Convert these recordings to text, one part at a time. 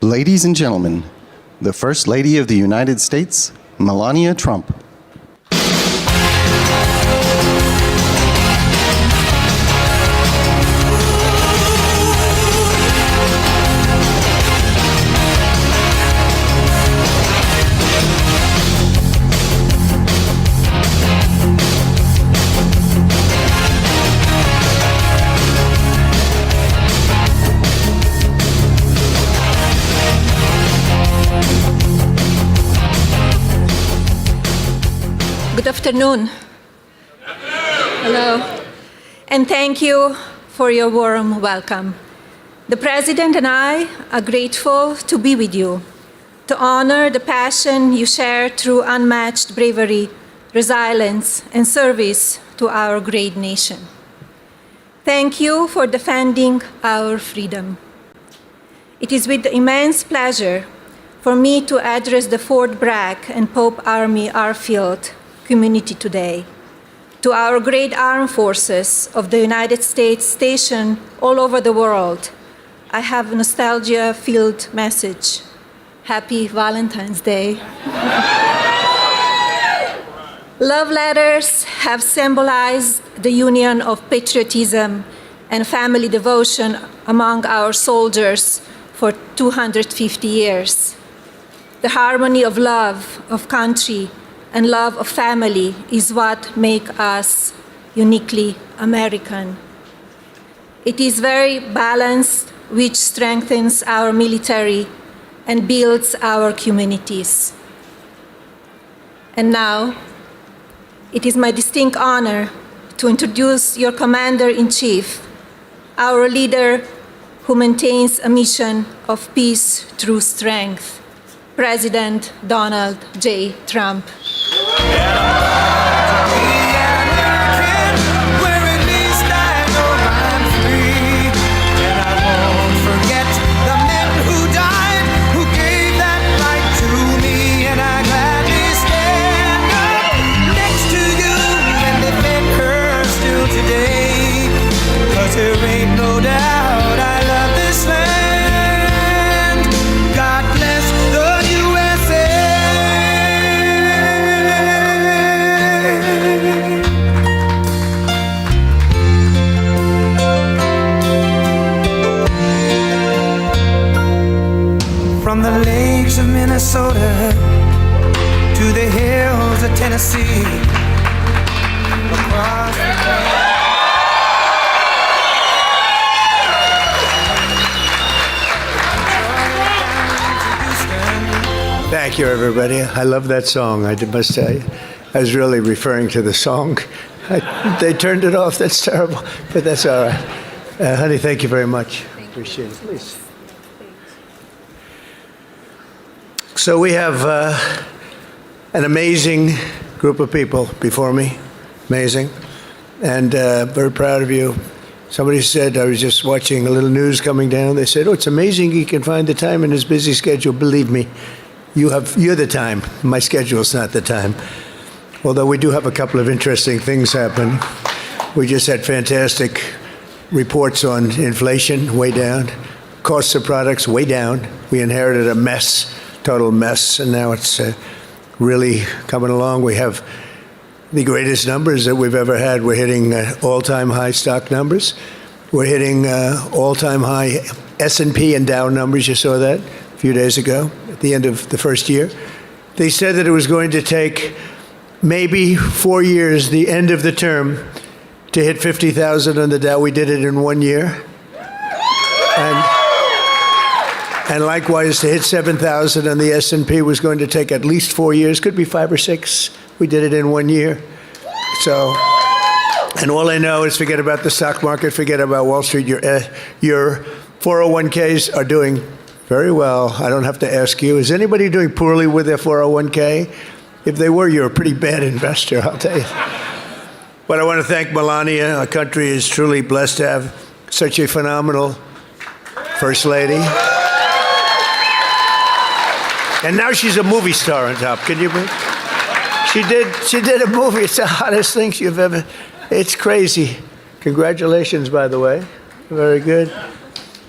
Ladies and gentlemen, the First Lady of the United States, Melania Trump. Good afternoon. Hello. And thank you for your warm welcome. The President and I are grateful to be with you, to honor the passion you share through unmatched bravery, resilience, and service to our great nation. Thank you for defending our freedom. It is with immense pleasure for me to address the Fort Bragg and Pope Army Airfield community today. To our great armed forces of the United States stationed all over the world, I have a nostalgia-filled message. Happy Valentine's Day. Love letters have symbolized the union of patriotism and family devotion among our soldiers for 250 years. The harmony of love of country and love of family is what makes us uniquely American. It is very balanced, which strengthens our military and builds our communities. And now, it is my distinct honor to introduce your Commander-in-Chief, our leader who maintains a mission of peace through strength, President Donald J. Trump. From the lakes of Minnesota to the hills of Tennessee, across the Thank you, everybody. I love that song. I must say, I was really referring to the song. They turned it off. That's terrible, but that's all right. Honey, thank you very much. Appreciate it. Please. So we have an amazing group of people before me, amazing, and very proud of you. Somebody said, I was just watching a little news coming down, they said, oh, it's amazing he can find the time in his busy schedule. Believe me, you're the time. My schedule's not the time. Although we do have a couple of interesting things happen. We just had fantastic reports on inflation, way down, costs of products, way down. We inherited a mess. Total mess, and now it's really coming along. We have the greatest numbers that we've ever had. We're hitting all-time high stock numbers. We're hitting all-time high S&P and Dow numbers. You saw that a few days ago at the end of the first year. They said that it was going to take maybe 4 years, the end of the term, to hit 50,000 on the Dow. We did it in 1 year. And likewise, to hit 7,000 on the S&P was going to take at least 4 years, could be 5 or 6. We did it in 1 year. So, and all I know is forget about the stock market, forget about Wall Street. Your 401ks are doing very well. I don't have to ask you. Is anybody doing poorly with their 401k? If they were, you're a pretty bad investor, I'll tell you. But I want to thank Melania. Our country is truly blessed to have such a phenomenal First Lady. And now she's a movie star on top. Can you believe? She did a movie. It's the hottest thing you've ever. It's crazy. Congratulations, by the way. Very good.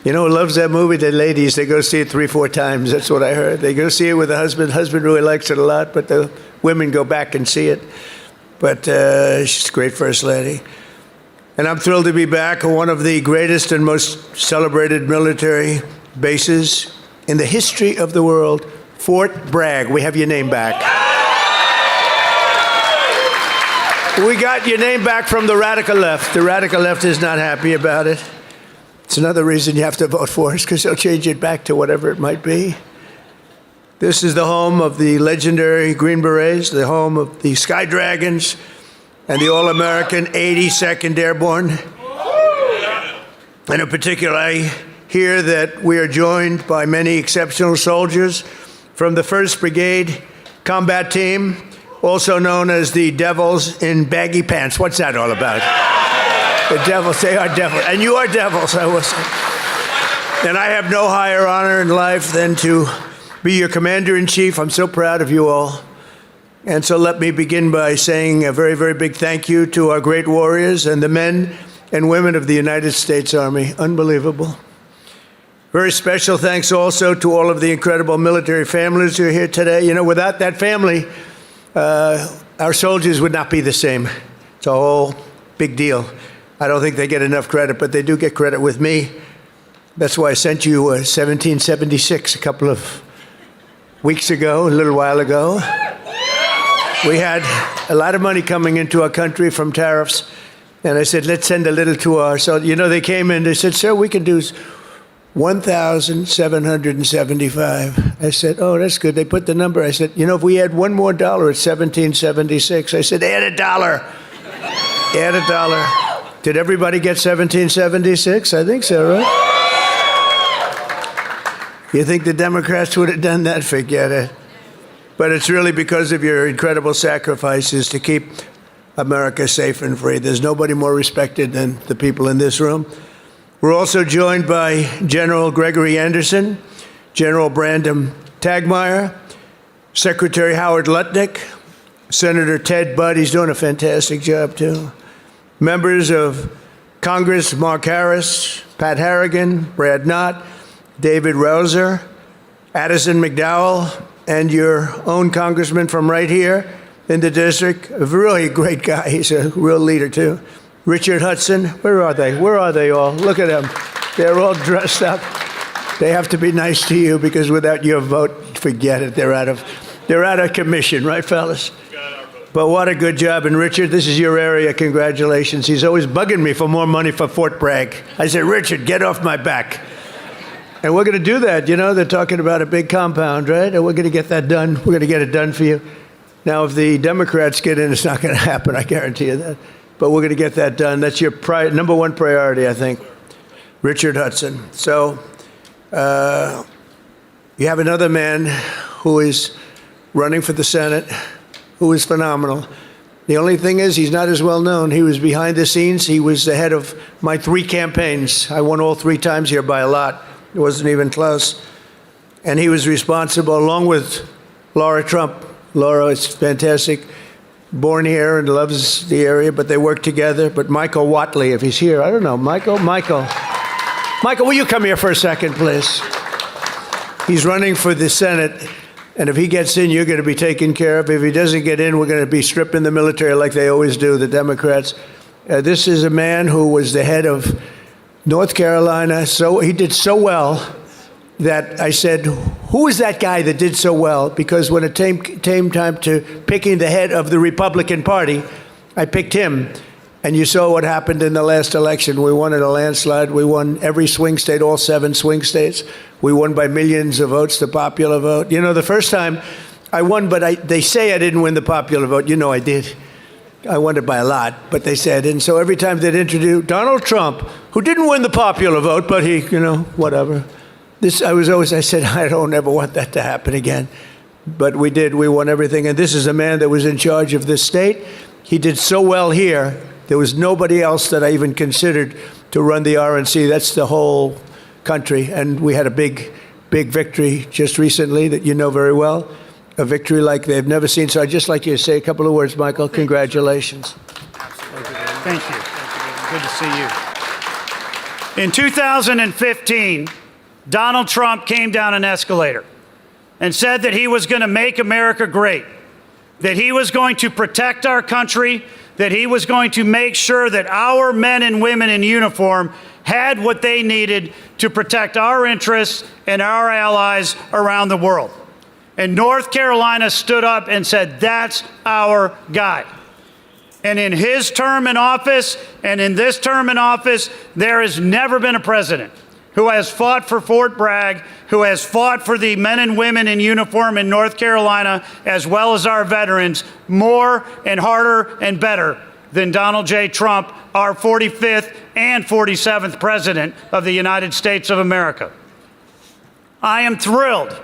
You know who loves that movie? The ladies. They go see it 3-4 times. That's what I heard. They go see it with the husband. Husband really likes it a lot, but the women go back and see it. But she's a great first lady. And I'm thrilled to be back on one of the greatest and most celebrated military bases in the history of the world, Fort Bragg. We have your name back. We got your name back from the radical left. The radical left is not happy about it. It's another reason you have to vote for us, because they'll change it back to whatever it might be. This is the home of the legendary Green Berets, the home of the Sky Dragons, and the All-American 82nd Airborne. And in particular, I hear that we are joined by many exceptional soldiers from the 1st Brigade Combat Team, also known as the Devils in Baggy Pants. What's that all about? The Devils, they are devils. And you are devils, I will say. And I have no higher honor in life than to be your Commander-in-Chief. I'm so proud of you all. And so let me begin by saying a very, very big thank you to our great warriors and the men and women of the United States Army. Unbelievable. Very special thanks also to all of the incredible military families who are here today. You know, without that family, our soldiers would not be the same. It's a whole big deal. I don't think they get enough credit, but they do get credit with me. That's why I sent you 1776 a couple of weeks ago, a little while ago. We had a lot of money coming into our country from tariffs, and I said, let's send a little to our, so, you know, they came in, they said, sir, we can do 1,775. I said, oh, that's good. They put the number. I said, you know, if we add one more dollar, it's 1776. I said, add a dollar. Add a dollar. Did everybody get 1776? I think so, right? You think the Democrats would have done that? Forget it. But it's really because of your incredible sacrifices to keep America safe and free. There's nobody more respected than the people in this room. We're also joined by General Gregory Anderson, General Brandon Tagmeyer, Secretary Howard Lutnick, Senator Ted Budd. He's doing a fantastic job, too. Members of Congress, Mark Harris, Pat Harrigan, Brad Knott, David Rouser, Addison McDowell, and your own congressman from right here in the district, a really great guy. He's a real leader, too. Richard Hudson. Where are they? Where are they all? Look at them. They're all dressed up. They have to be nice to you, because without your vote, forget it. They're out of commission, right, fellas? But what a good job. And Richard, this is your area. Congratulations. He's always bugging me for more money for Fort Bragg. I said, Richard, get off my back. And we're going to do that. You know, they're talking about a big compound, right? And we're going to get that done. We're going to get it done for you. Now, if the Democrats get in, it's not going to happen. I guarantee you that. But we're going to get that done. That's your number one priority, I think. Richard Hudson. So you have another man who is running for the Senate, who is phenomenal. The only thing is, he's not as well known. He was behind the scenes. He was the head of my 3 campaigns. I won all 3 times here by a lot. It wasn't even close. And he was responsible, along with Laura Trump. Laura is fantastic, born here and loves the area, but they work together. But Michael Watley, if he's here, I don't know. Michael, will you come here for a second, please? He's running for the Senate. And if he gets in, you're going to be taken care of. If he doesn't get in, we're going to be stripping the military like they always do, the Democrats. This is a man who was the head of North Carolina. So he did so well that I said, who is that guy that did so well? Because when it came time to picking the head of the Republican Party, I picked him. And you saw what happened in the last election. We won in a landslide. We won every swing state, all 7 swing states. We won by millions of votes, the popular vote. You know, the first time I won, but they say I didn't win the popular vote. You know I did. I won it by a lot, but they say I didn't. So every time they'd introduce Donald Trump, who didn't win the popular vote, but he, you know, whatever. I said, I don't ever want that to happen again. But we did. We won everything. And this is a man that was in charge of this state. He did so well here. There was nobody else that I even considered to run the RNC. That's the whole country. And we had a big, big victory just recently that you know very well, a victory like they've never seen. So I'd just like you to say a couple of words, Michael. Congratulations. Thank you. Good to see you. In 2015, Donald Trump came down an escalator and said that he was going to make America great, that he was going to protect our country, that he was going to make sure that our men and women in uniform had what they needed to protect our interests and our allies around the world. And North Carolina stood up and said, that's our guy. And in his term in office and in this term in office, there has never been a president who has fought for Fort Bragg, who has fought for the men and women in uniform in North Carolina, as well as our veterans, more and harder and better than Donald J. Trump, our 45th and 47th president of the United States of America. I am thrilled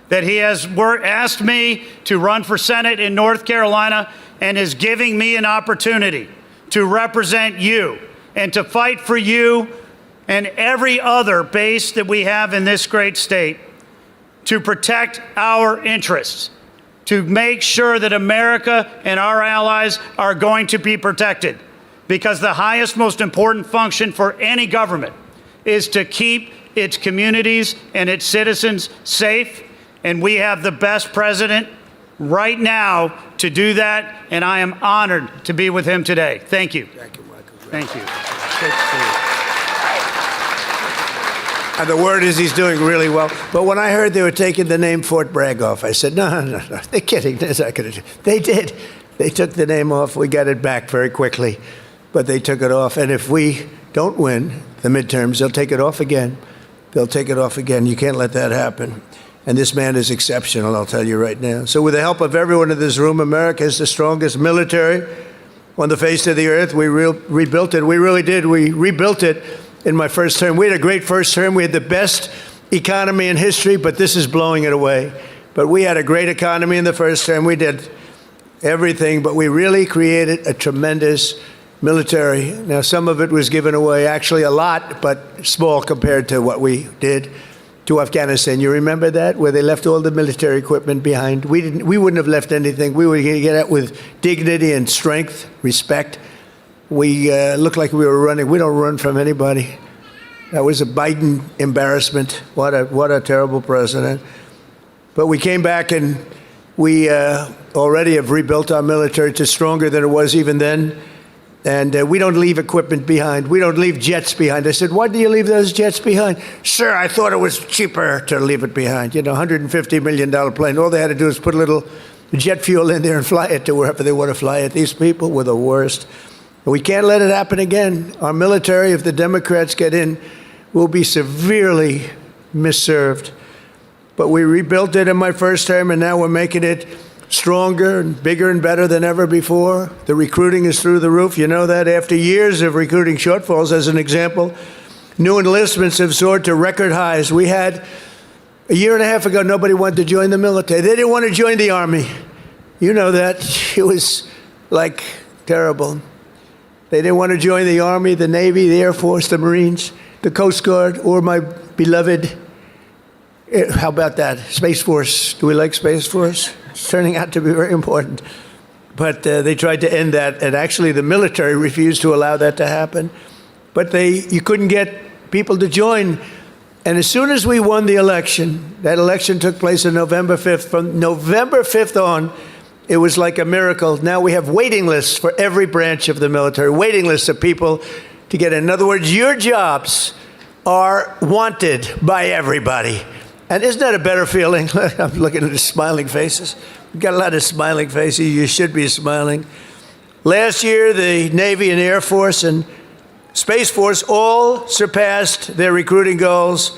that he has asked me to run for Senate in North Carolina and is giving me an opportunity to represent you and to fight for you and every other base that we have in this great state to protect our interests, to make sure that America and our allies are going to be protected. Because the highest, most important function for any government is to keep its communities and its citizens safe. And we have the best president right now to do that, and I am honored to be with him today. Thank you. Thank you, Michael. Thank you. Good to see you. And the word is he's doing really well. But when I heard they were taking the name Fort Bragg off, I said, no, they're kidding. They're not going to do it. They did. They took the name off. We got it back very quickly, but they took it off. And if we don't win the midterms, they'll take it off again. They'll take it off again. You can't let that happen. And this man is exceptional, I'll tell you right now. So with the help of everyone in this room, America is the strongest military on the face of the earth. We rebuilt it. We really did. We rebuilt it in my first term. We had a great first term. We had the best economy in history, but this is blowing it away. But we had a great economy in the first term. We did everything, but we really created a tremendous military. Now, some of it was given away, actually a lot, but small compared to what we did to Afghanistan. You remember that, where they left all the military equipment behind? We wouldn't have left anything. We would get out with dignity and strength, respect. We looked like we were running. We don't run from anybody. That was a Biden embarrassment. What a terrible president. But we came back and we already have rebuilt our military to stronger than it was even then. And we don't leave equipment behind. We don't leave jets behind. I said, why do you leave those jets behind? Sir, I thought it was cheaper to leave it behind. You know, $150 million plane. All they had to do is put a little jet fuel in there and fly it to wherever they want to fly it. These people were the worst. We can't let it happen again. Our military, if the Democrats get in, will be severely misserved. But we rebuilt it in my first term, and now we're making it stronger and bigger and better than ever before. The recruiting is through the roof. You know that after years of recruiting shortfalls, as an example, new enlistments have soared to record highs. We had, a year and a half ago, nobody wanted to join the military. They didn't want to join the Army. You know that. It was like terrible. They didn't want to join the Army, the Navy, the Air Force, the Marines, the Coast Guard, or my beloved, how about that, Space Force. Do we like Space Force? It's turning out to be very important. But they tried to end that, and actually the military refused to allow that to happen. But you couldn't get people to join. And as soon as we won the election, that election took place on November 5th. From November 5th on, it was like a miracle. Now we have waiting lists for every branch of the military, waiting lists of people to get in. In other words, your jobs are wanted by everybody. And isn't that a better feeling? I'm looking at the smiling faces. We've got a lot of smiling faces. You should be smiling. Last year, the Navy and Air Force and Space Force all surpassed their recruiting goals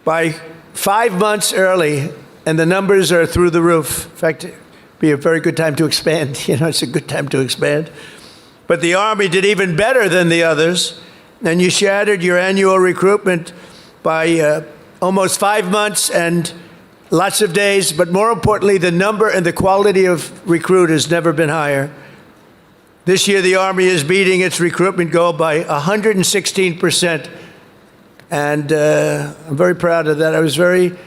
by 5 months early, and the numbers are through the roof. In fact, it'd be a very good time to expand. You know, it's a good time to expand. But the Army did even better than the others, and you shattered your annual recruitment by almost 5 months and lots of days, but more importantly, the number and the quality of recruit has never been higher. This year, the Army is beating its recruitment goal by 116%, and I'm very proud of that. I was very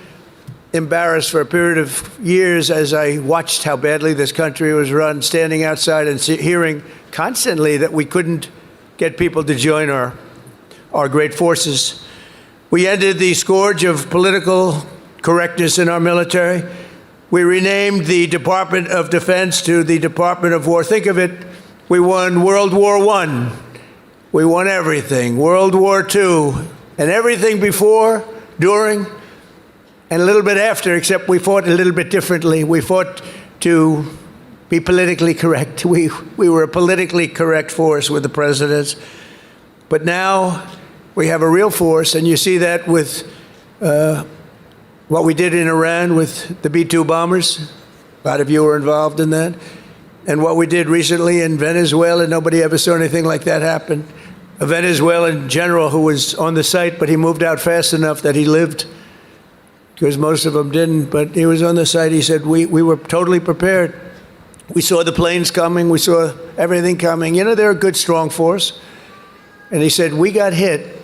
embarrassed for a period of years as I watched how badly this country was run, standing outside and hearing constantly that we couldn't get people to join our our great forces. We ended the scourge of political correctness in our military. We renamed the Department of Defense to the Department of War. Think of it, we won World War I. We won everything. World War II, and everything before, during, and a little bit after, except we fought a little bit differently. We fought to be politically correct. We were a politically correct force with the presidents. But now we have a real force, and you see that with what we did in Iran with the B-2 bombers. A lot of you were involved in that. And what we did recently in Venezuela, nobody ever saw anything like that happen. A Venezuelan general who was on the site, but he moved out fast enough that he lived, because most of them didn't. But he was on the site. He said, we were totally prepared. We saw the planes coming. We saw everything coming. You know, they're a good, strong force. And he said, we got hit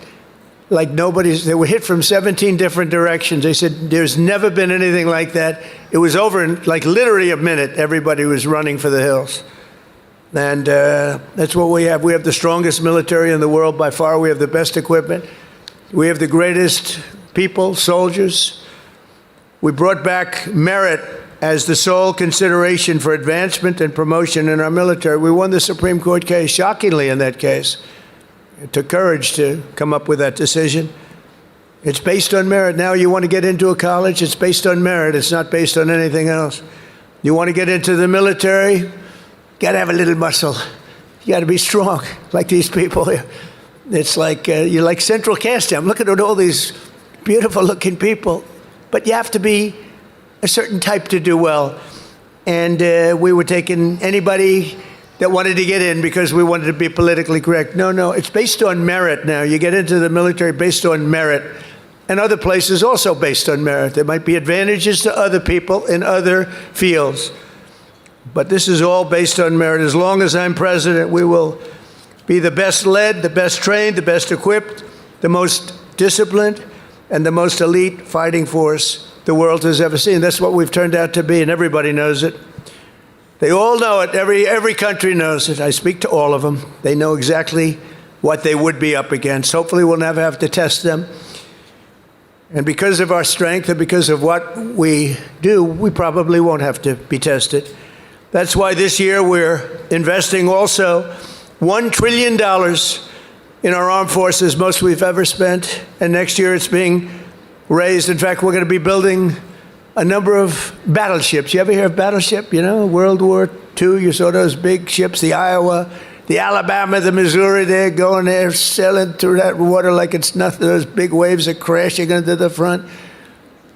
like nobody's. They were hit from 17 different directions. They said, there's never been anything like that. It was over in like literally a minute. Everybody was running for the hills. And that's what we have. We have the strongest military in the world by far. We have the best equipment. We have the greatest people, soldiers. We brought back merit as the sole consideration for advancement and promotion in our military. We won the Supreme Court case, shockingly in that case. It took courage to come up with that decision. It's based on merit. Now you want to get into a college, it's based on merit. It's not based on anything else. You want to get into the military, you got to have a little muscle. You got to be strong, like these people here. It's like you're like central casting. I'm looking at all these beautiful-looking people, but you have to be a certain type to do well. And we were taking anybody that wanted to get in because we wanted to be politically correct. No, it's based on merit now. You get into the military based on merit, and other places also based on merit. There might be advantages to other people in other fields, but this is all based on merit. As long as I'm president, we will be the best led, the best trained, the best equipped, the most disciplined, and the most elite fighting force the world has ever seen. That's what we've turned out to be, and everybody knows it. They all know it. Every country knows it. I speak to all of them. They know exactly what they would be up against. Hopefully we'll never have to test them. And because of our strength and because of what we do, we probably won't have to be tested. That's why this year we're investing also $1 trillion in our armed forces, most we've ever spent. And next year it's being raised. In fact, we're going to be building a number of battleships. You ever hear of battleship? You know, World War II, you saw those big ships, the Iowa, the Alabama, the Missouri, they're going there, sailing through that water like it's nothing. Those big waves are crashing into the front.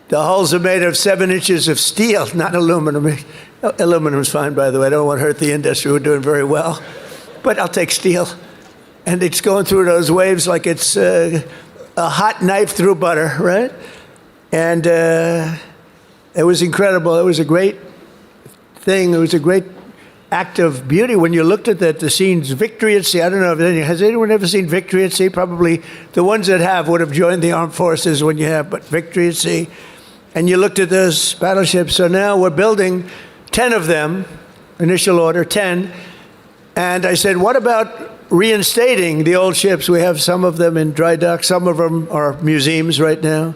The hulls are made of 7 inches of steel, not aluminum. Aluminum's fine, by the way. I don't want to hurt the industry. We're doing very well. But I'll take steel. And it's going through those waves like it's a hot knife through butter, right? And it was incredible. It was a great thing. It was a great act of beauty when you looked at that, the scenes, Victory at Sea. I don't know if has anyone ever seen Victory at Sea? Probably the ones that have would have joined the armed forces when you have, but Victory at Sea. And you looked at those battleships. So now we're building 10 of them, initial order, 10. And I said, what about reinstating the old ships? We have some of them in dry dock. Some of them are museums right now,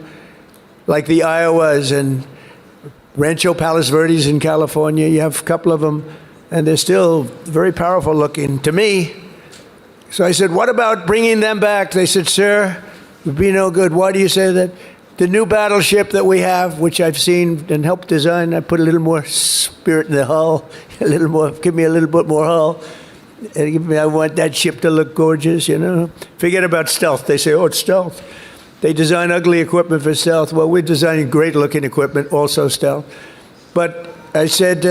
like the Iowas and Rancho Palos Verdes in California. You have a couple of them, and they're still very powerful looking to me. So I said, what about bringing them back? They said, sir, it would be no good. Why do you say that? The new battleship that we have, which I've seen and helped design, I put a little more spirit in the hull, a little more, give me a little bit more hull. And I want that ship to look gorgeous, you know. Forget about stealth. They say, oh, it's stealth. They design ugly equipment for stealth. Well, we're designing great-looking equipment, also stealth. But I said,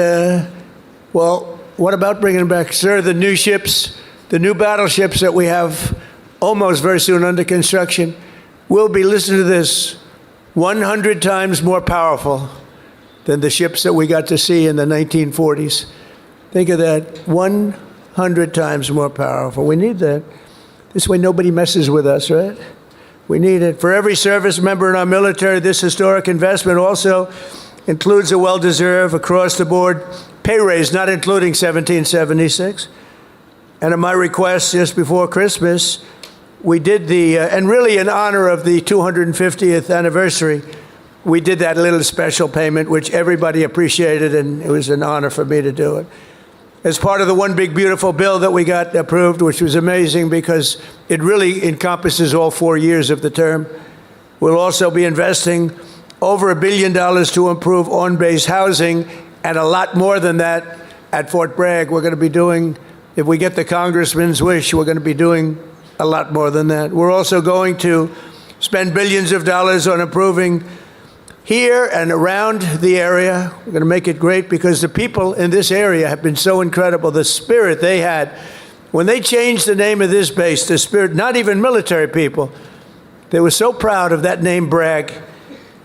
well, what about bringing them back? Sir, the new ships, the new battleships that we have almost very soon under construction will be, listen to this, 100 times more powerful than the ships that we got to see in the 1940s. Think of that, 100 times more powerful. We need that. This way nobody messes with us, right? We need it. For every service member in our military, this historic investment also includes a well-deserved, across-the-board pay raise, not including 1776. And at my request just before Christmas, we did and really in honor of the 250th anniversary, we did that little special payment, which everybody appreciated, and it was an honor for me to do it. As part of the one big beautiful bill that we got approved, which was amazing because it really encompasses all 4 years of the term. We'll also be investing over $1 billion to improve on-base housing, and a lot more than that at Fort Bragg. We're going to be doing, if we get the congressman's wish, we're going to be doing a lot more than that. We're also going to spend billions of dollars on improving here and around the area. We're going to make it great because the people in this area have been so incredible. The spirit they had when they changed the name of this base, the spirit, not even military people, they were so proud of that name, Bragg.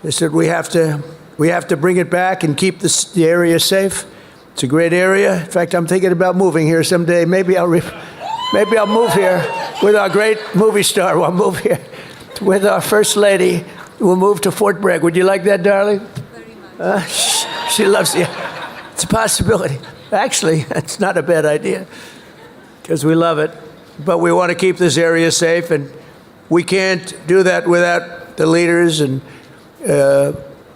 They said, we have to bring it back and keep the area safe. It's a great area. In fact, I'm thinking about moving here someday. Maybe I'll move here with our great movie star. We'll move here with our First Lady. We'll move to Fort Bragg. Would you like that, darling? Very much. She loves you. It's a possibility. Actually, it's not a bad idea because we love it. But we want to keep this area safe, and we can't do that without the leaders, and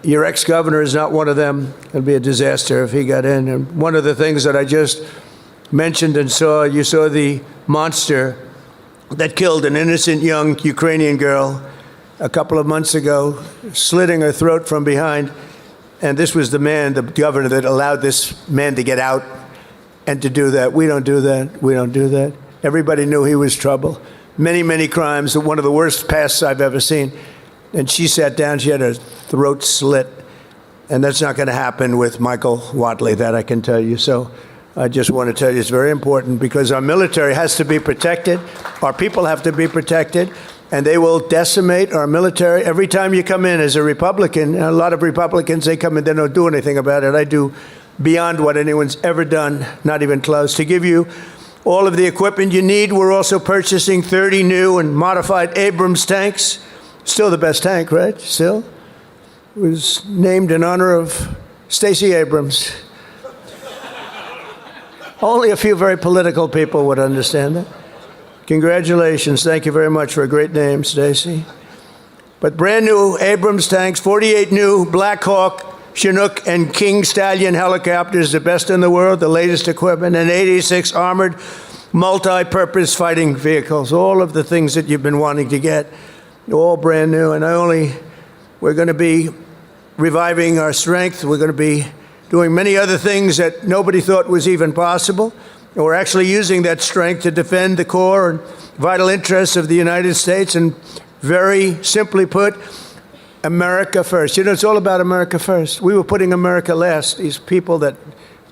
your ex-governor is not one of them. It would be a disaster if he got in. And one of the things that I just mentioned and saw, you saw the monster that killed an innocent young Ukrainian girl a couple of months ago, slitting her throat from behind. And this was the man, the governor, that allowed this man to get out and to do that. We don't do that. We don't do that. Everybody knew he was trouble. Many, many crimes. One of the worst pasts I've ever seen. And she sat down. She had her throat slit. And that's not going to happen with Michael Watley, that I can tell you. So I just want to tell you it's very important because our military has to be protected. Our people have to be protected. And they will decimate our military. Every time you come in as a Republican, and a lot of Republicans, they come in, they don't do anything about it. I do beyond what anyone's ever done, not even close. To give you all of the equipment you need, we're also purchasing 30 new and modified Abrams tanks. Still the best tank, right? Still? It was named in honor of Stacey Abrams. Only a few very political people would understand that. Congratulations. Thank you very much for a great name, Stacey. But brand new Abrams tanks, 48 new Black Hawk, Chinook, and King Stallion helicopters, the best in the world, the latest equipment, and 86 armored multi-purpose fighting vehicles, all of the things that you've been wanting to get, all brand new. And we're going to be reviving our strength. We're going to be doing many other things that nobody thought was even possible. And we're actually using that strength to defend the core and vital interests of the United States. And very simply put, America first. You know, it's all about America first. We were putting America last. These people that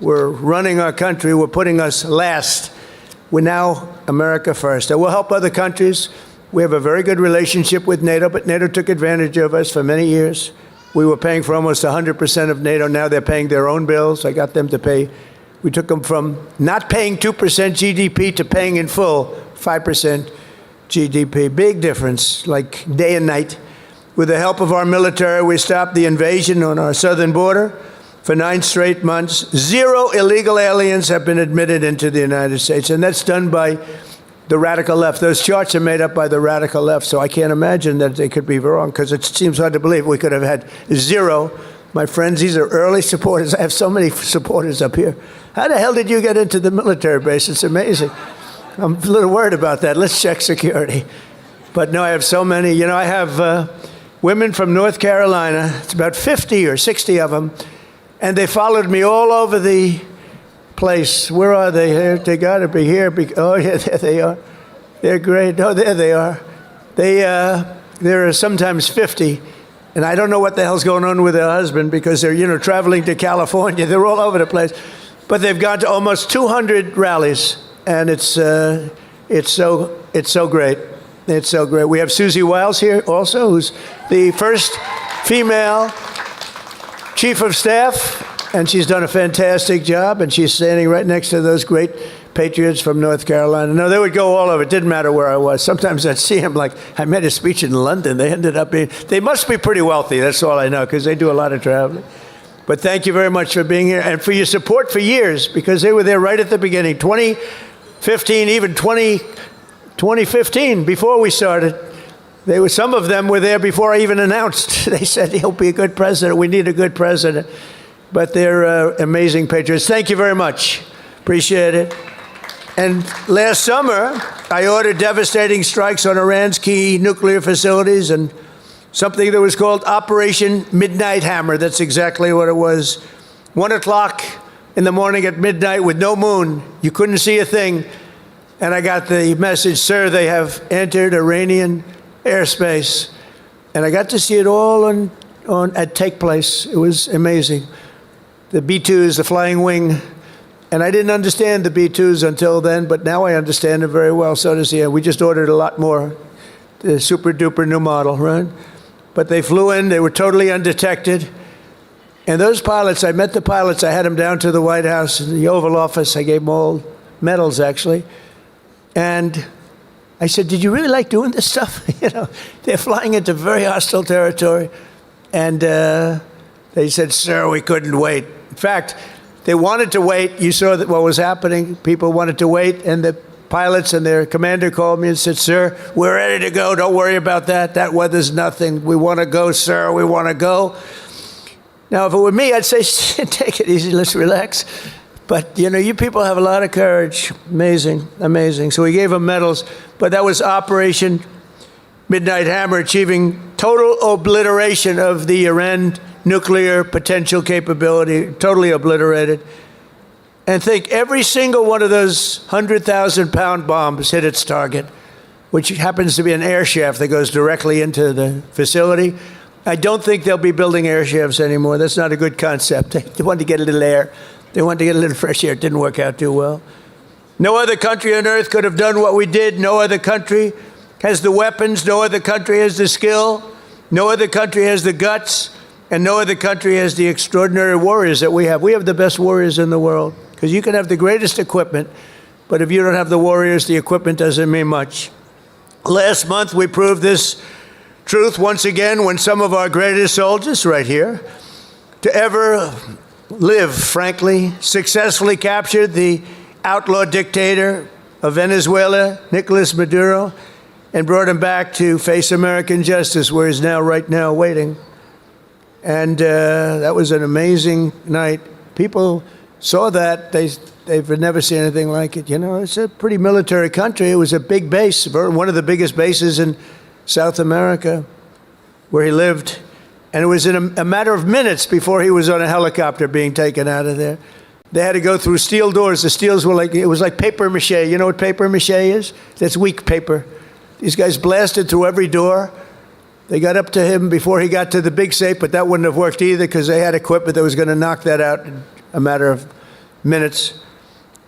were running our country were putting us last. We're now America first. And we'll help other countries. We have a very good relationship with NATO, but NATO took advantage of us for many years. We were paying for almost 100% of NATO. Now they're paying their own bills. I got them to pay. We took them from not paying 2% GDP to paying in full 5% GDP. Big difference, like day and night. With the help of our military, we stopped the invasion on our southern border for 9 straight months. 0 illegal aliens have been admitted into the United States, and that's done by the radical left. Those charts are made up by the radical left, so I can't imagine that they could be wrong, because it seems hard to believe we could have had 0. My friends, these are early supporters. I have so many supporters up here. How the hell did you get into the military base? It's amazing. I'm a little worried about that. Let's check security. But no, I have so many. You know, I have women from North Carolina. It's about 50 or 60 of them. And they followed me all over the place. Where are they? Here? They got to be here. Oh, yeah, there they are. They're great. Oh, there they are. There are sometimes 50. And I don't know what the hell's going on with their husband, because they're, you know, traveling to California. They're all over the place. But they've gone to almost 200 rallies. And it's so great. It's so great. We have Susie Wiles here also, who's the first female chief of staff, and she's done a fantastic job, and she's standing right next to those great patriots from North Carolina. No, they would go all over. It didn't matter where I was. Sometimes I'd see them, like, I made a speech in London. They ended up being, they must be pretty wealthy. That's all I know, because they do a lot of traveling. But thank you very much for being here and for your support for years, because they were there right at the beginning. 2015, even 20 2015, before we started. Some of them were there before I even announced. They said, he'll be a good president. We need a good president. But they're amazing patriots. Thank you very much. Appreciate it. And last summer, I ordered devastating strikes on Iran's key nuclear facilities and something that was called Operation Midnight Hammer. That's exactly what it was. 1 o'clock in the morning at midnight with no moon. You couldn't see a thing. And I got the message, sir, they have entered Iranian airspace. And I got to see it all take place. It was amazing. The B-2s, the flying wing. And I didn't understand the B-2s until then, but now I understand it very well. So does he. We just ordered a lot more. The super-duper new model, right? But they flew in. They were totally undetected. And those pilots, I met the pilots. I had them down to the White House, in the Oval Office. I gave them all medals, actually. And I said, did you really like doing this stuff? They're flying into very hostile territory. And they said, sir, we couldn't wait. In fact, they wanted to wait. You saw that what was happening. People wanted to wait. And the pilots and their commander called me and said, sir, we're ready to go. Don't worry about that. That weather's nothing. We want to go, sir. We want to go. Now, if it were me, I'd say, take it easy. Let's relax. But, you people have a lot of courage. Amazing, amazing. So we gave them medals. But that was Operation Midnight Hammer, achieving total obliteration of the Iran nuclear potential capability, totally obliterated. And think every single one of those 100,000-pound bombs hit its target, which happens to be an air shaft that goes directly into the facility. I don't think they'll be building air shafts anymore. That's not a good concept. They wanted to get a little air. They wanted to get a little fresh air. It didn't work out too well. No other country on earth could have done what we did. No other country has the weapons. No other country has the skill. No other country has the guts. And no other country has the extraordinary warriors that we have. We have the best warriors in the world. Because you can have the greatest equipment, but if you don't have the warriors, the equipment doesn't mean much. Last month, we proved this truth once again when some of our greatest soldiers, right here, to ever live, frankly, successfully captured the outlaw dictator of Venezuela, Nicolas Maduro, and brought him back to face American justice, where he's now, right now, waiting. And that was an amazing night. People saw that. They've never seen anything like it. It's a pretty military country. It was a big base, one of the biggest bases in South America, where he lived. And it was in a matter of minutes before he was on a helicopter being taken out of there. They had to go through steel doors. The steels were it was like paper mache. You know what paper mache is? That's weak paper. These guys blasted through every door. They got up to him before he got to the big safe, but that wouldn't have worked either because they had equipment that was going to knock that out in a matter of minutes.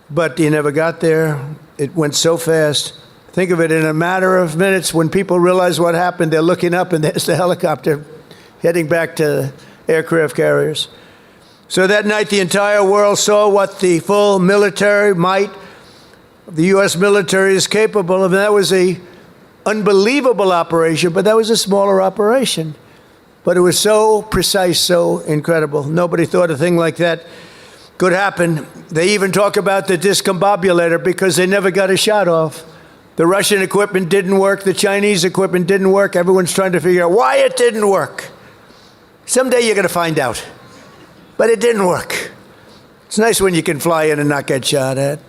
But he never got there. It went so fast. Think of it, in a matter of minutes, when people realize what happened, they're looking up and there's the helicopter heading back to aircraft carriers. So that night, the entire world saw what the full military might of the U.S. military is capable of. And that was a unbelievable operation, but that was a smaller operation. But it was so precise, so incredible. Nobody thought a thing like that could happen. They even talk about the discombobulator because they never got a shot off. The Russian equipment didn't work. The Chinese equipment didn't work. Everyone's trying to figure out why it didn't work. Someday you're going to find out. But it didn't work. It's nice when you can fly in and not get shot at.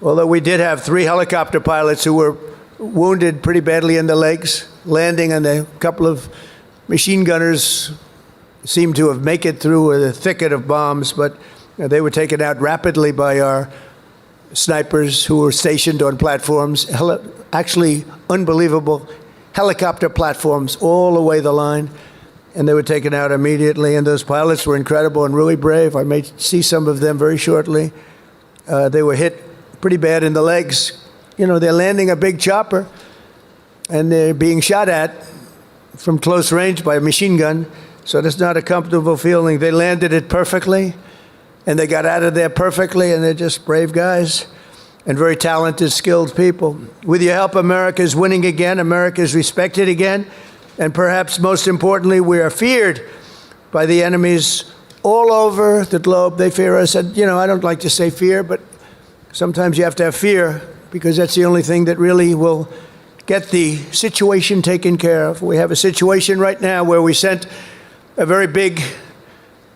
Although we did have 3 helicopter pilots who were wounded pretty badly in the legs, landing, and a couple of machine gunners seemed to have made it through a thicket of bombs, but they were taken out rapidly by our snipers who were stationed on platforms, actually unbelievable helicopter platforms all the way the line, and they were taken out immediately. And those pilots were incredible and really brave. I may see some of them very shortly. They were hit pretty bad in the legs. They're landing a big chopper, and they're being shot at from close range by a machine gun, so that's not a comfortable feeling. They landed it perfectly, and they got out of there perfectly, and they're just brave guys and very talented, skilled people. With your help, America is winning again. America is respected again, and perhaps most importantly, we are feared by the enemies all over the globe. They fear us, and I don't like to say fear, but sometimes you have to have fear because that's the only thing that really will get the situation taken care of. We have a situation right now where we sent a very big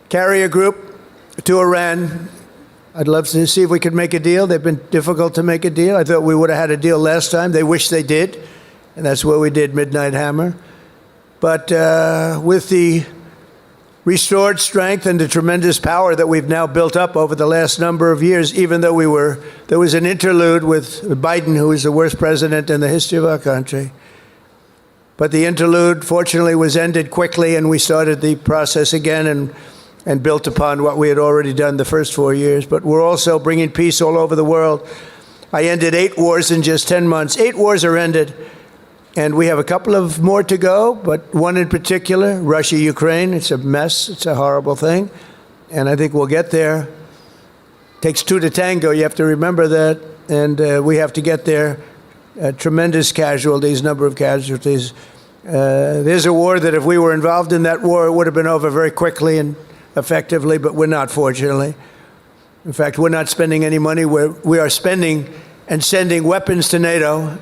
carrier group to Iran. I'd love to see if we could make a deal. They've been difficult to make a deal. I thought we would have had a deal last time. They wish they did, and that's where we did Midnight Hammer. But with the restored strength and the tremendous power that we've now built up over the last number of years, even though there was an interlude with Biden, who is the worst president in the history of our country. But the interlude, fortunately, was ended quickly, and we started the process again and built upon what we had already done the first 4 years. But we're also bringing peace all over the world. I ended 8 wars in just 10 months. 8 wars are ended. And we have a couple of more to go, but one in particular, Russia-Ukraine. It's a mess. It's a horrible thing. And I think we'll get there. It takes 2 to tango. You have to remember that. And we have to get there. Tremendous casualties, number of casualties. There's a war that if we were involved in that war, it would have been over very quickly and effectively, but we're not, fortunately. In fact, we're not spending any money. We are spending and sending weapons to NATO.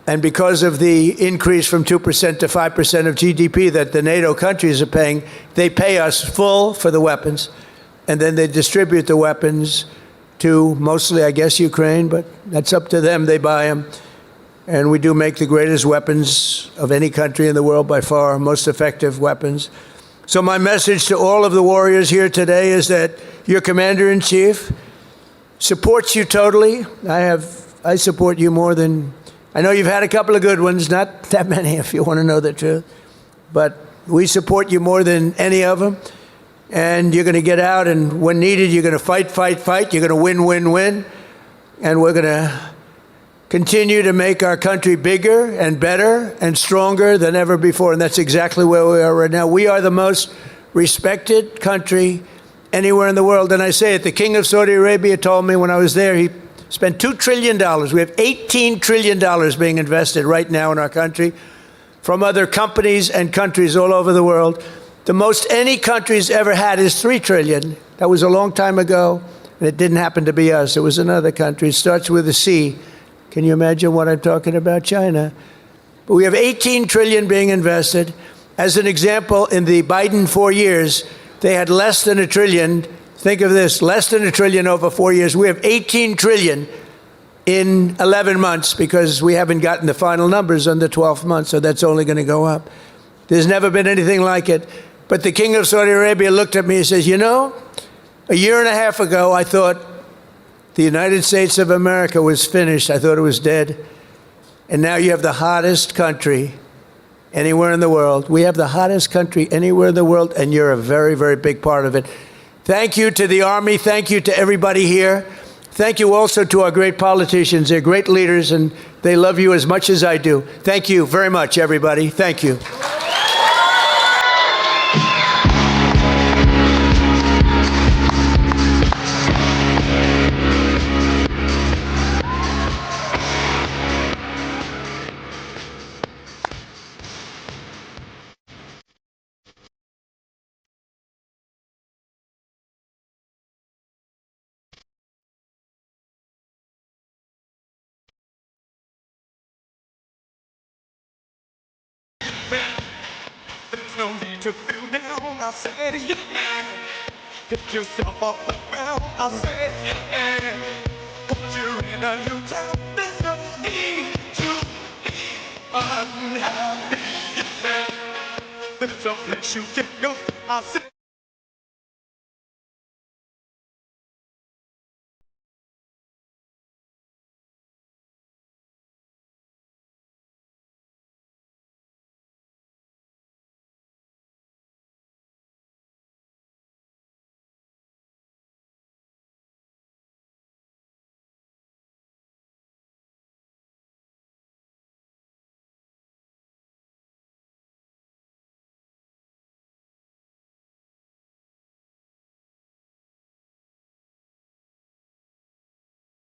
And because of the increase from 2% to 5% of GDP that the NATO countries are paying, they pay us full for the weapons. And then they distribute the weapons to mostly, I guess, Ukraine, but that's up to them. They buy them. And we do make the greatest weapons of any country in the world by far, most effective weapons. So my message to all of the warriors here today is that your commander-in-chief supports you totally. I support you more than... I know you've had a couple of good ones, not that many if you want to know the truth, but we support you more than any of them. And you're going to get out, and when needed, you're going to fight, fight, fight. You're going to win, win, win. And we're going to continue to make our country bigger and better and stronger than ever before. And that's exactly where we are right now. We are the most respected country anywhere in the world. And I say it, the King of Saudi Arabia told me when I was there, he spent $2 trillion. We have $18 trillion being invested right now in our country from other companies and countries all over the world. The most any country's ever had is $3 trillion. That was a long time ago, and it didn't happen to be us. It was another country. It starts with a C. Can you imagine what I'm talking about? China. But we have $18 trillion being invested. As an example, in the Biden 4 years, they had less than $1 trillion. Think of this, less than $1 trillion over 4 years. We have $18 trillion in 11 months because we haven't gotten the final numbers on the 12th month, so that's only going to go up. There's never been anything like it. But the King of Saudi Arabia looked at me and says, you know, a year and a half ago, I thought the United States of America was finished. I thought it was dead. And now you have the hottest country anywhere in the world. We have the hottest country anywhere in the world, and you're a very, very big part of it. Thank you to the Army. Thank you to everybody here. Thank you also to our great politicians. They're great leaders, and they love you as much as I do. Thank you very much, everybody. Thank you. There's no need to feel down. I said, yeah. Get yourself off the ground. I said, yeah. Put you in a new town. There's no need to be unhappy. There's no place you can go. I said,